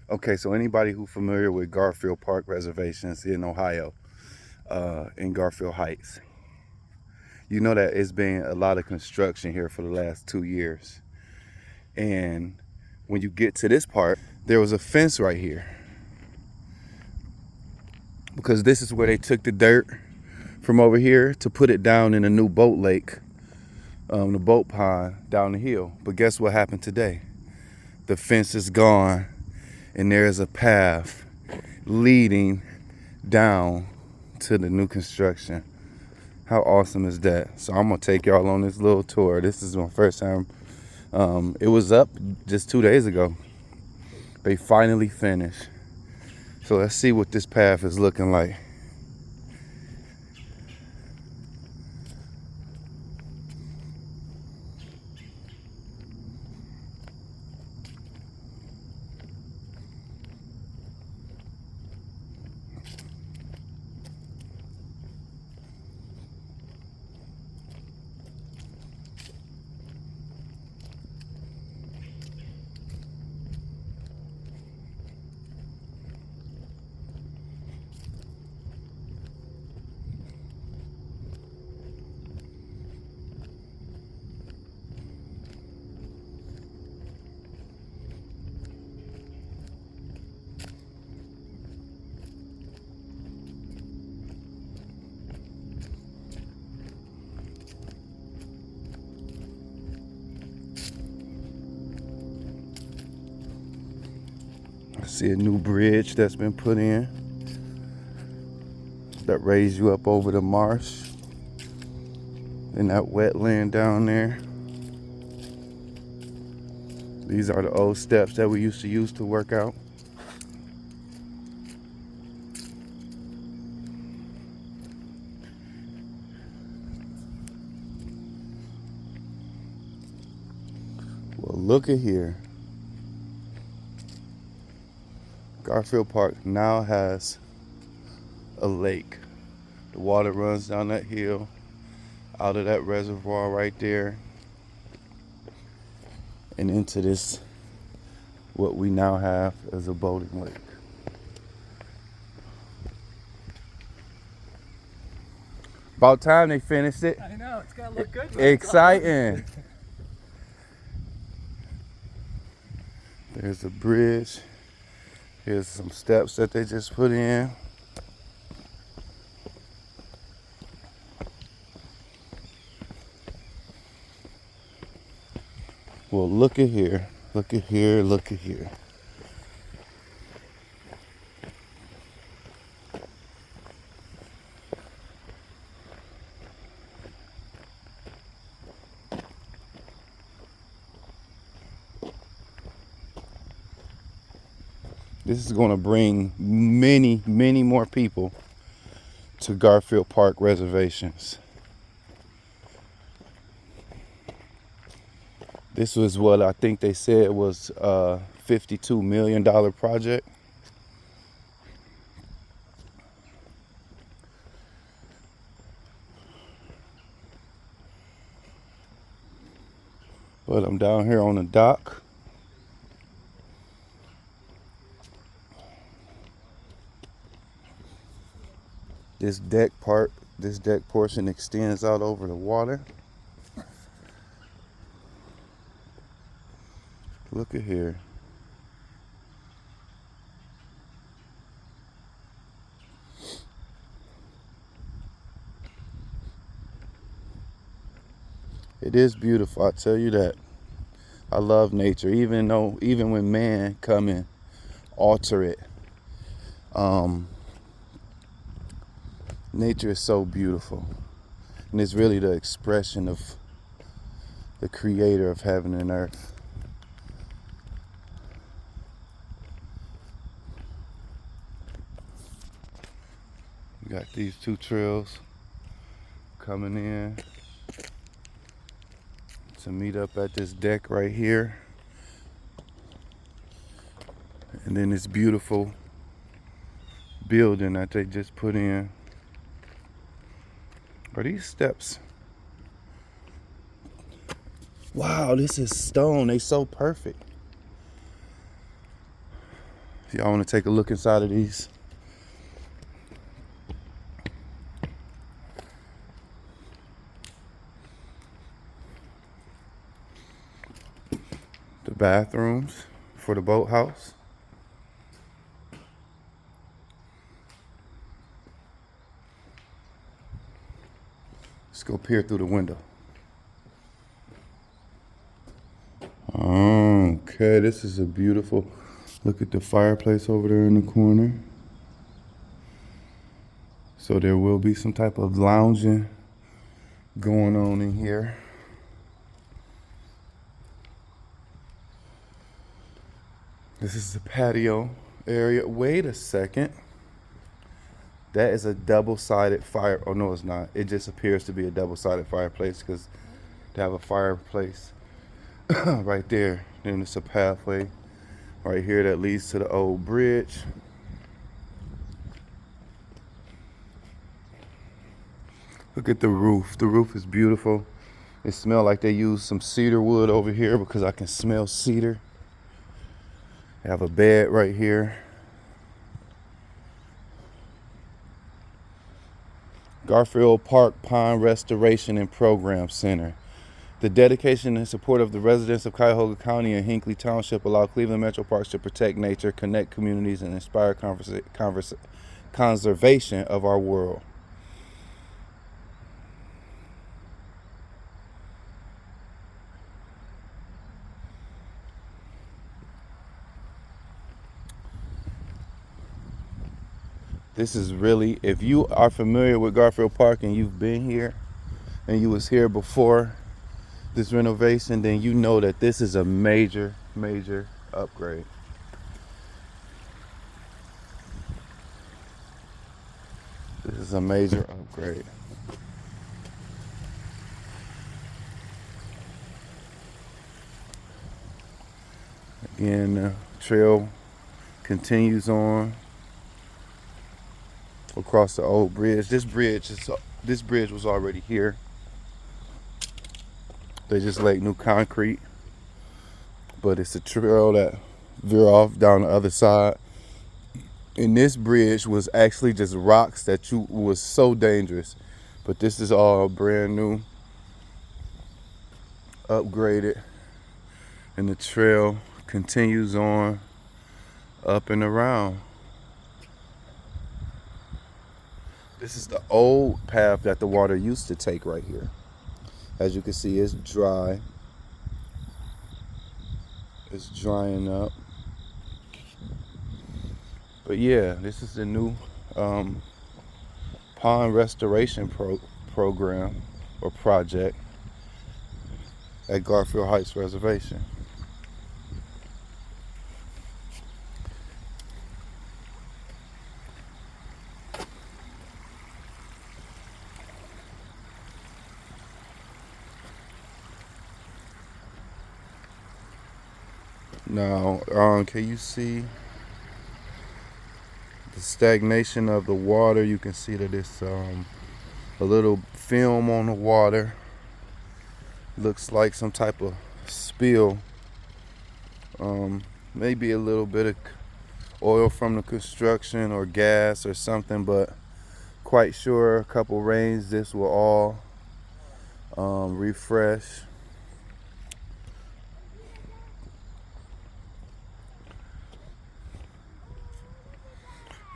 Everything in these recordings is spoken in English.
Okay, so anybody who familiar with Garfield Park reservations in Ohio, in Garfield Heights, you know that it's been a lot of construction here for the last 2 years. And when you get to this part, there was a fence right here because this is where they took the dirt from over here to put it down in a new boat lake, the boat pond down the hill. But guess what happened today? The fence is gone and there's a path leading down to the new construction. How awesome is that? So I'm gonna take y'all on this little tour. This is my first time. It was up just 2 days ago. They finally finished. So let's see what this path is looking like. I see a new bridge that's been put in that raised you up over the marsh and that wetland down there. These are the old steps that we used to use to work out. Well, look at here. Garfield Park now has a lake. The water runs down that hill, out of that reservoir right there, and into this, what we now have as a boating lake. About time they finished it. I know, it's gotta look good. Exciting. There's a bridge. Here's some steps that they just put in. Well, look at here. Look at here. Look at here. This is going to bring many, many more people to Garfield Park reservations. This was what I think they said was a $52 million project. But I'm down here on the dock. This deck portion extends out over the water. Look at here. It is beautiful, I tell you that. I love nature, even when man come and alter it. Nature is so beautiful. And it's really the expression of the creator of heaven and earth. We got these two trails coming in to meet up at this deck right here. And then this beautiful building that they just put in. Are these steps? Wow, this is stone. They so perfect. Y'all want to take a look inside of these? The bathrooms for the boathouse. Let's go peer through the window. Okay, this is a beautiful, look at the fireplace over there in the corner. So there will be some type of lounging going on in here. This is the patio area. Wait a second. That is a double-sided fire. Oh, no, it's not. It just appears to be a double-sided fireplace because they have a fireplace right there. Then it's a pathway right here that leads to the old bridge. Look at the roof. The roof is beautiful. It smells like they used some cedar wood over here because I can smell cedar. They have a bed right here. Garfield Park Pond Restoration and Program Center. The dedication and support of the residents of Cuyahoga County and Hinckley Township allow Cleveland Metro Parks to protect nature, connect communities, and inspire conservation of our world. This is really, if you are familiar with Garfield Park and you've been here and you was here before this renovation, then you know that this is a major upgrade. This is a major upgrade. Again, the trail continues on across the old bridge. This bridge was already here. They just laid new concrete, but it's a trail that veer off down the other side. And this bridge was actually just rocks that was so dangerous. But this is all brand new, upgraded, and the trail continues on up and around. This is the old path that the water used to take right here. As you can see, it's dry. It's drying up. But yeah, this is the new pond restoration program or project at Garfield Heights Reservation. Now, can you see the stagnation of the water? You can see that it's a little film on the water. Looks like some type of spill. Maybe a little bit of oil from the construction or gas or something, but quite sure a couple rains, this will all refresh.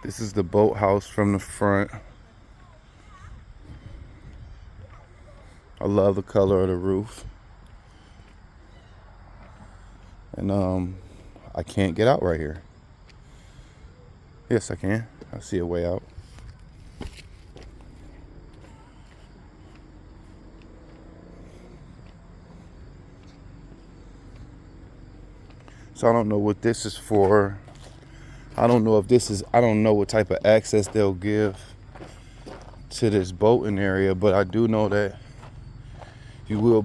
This is the boathouse from the front. I love the color of the roof. And I can't get out right here. Yes, I can. I see a way out. So I don't know what this is for. I don't know what type of access they'll give to this boating area, but I do know that you will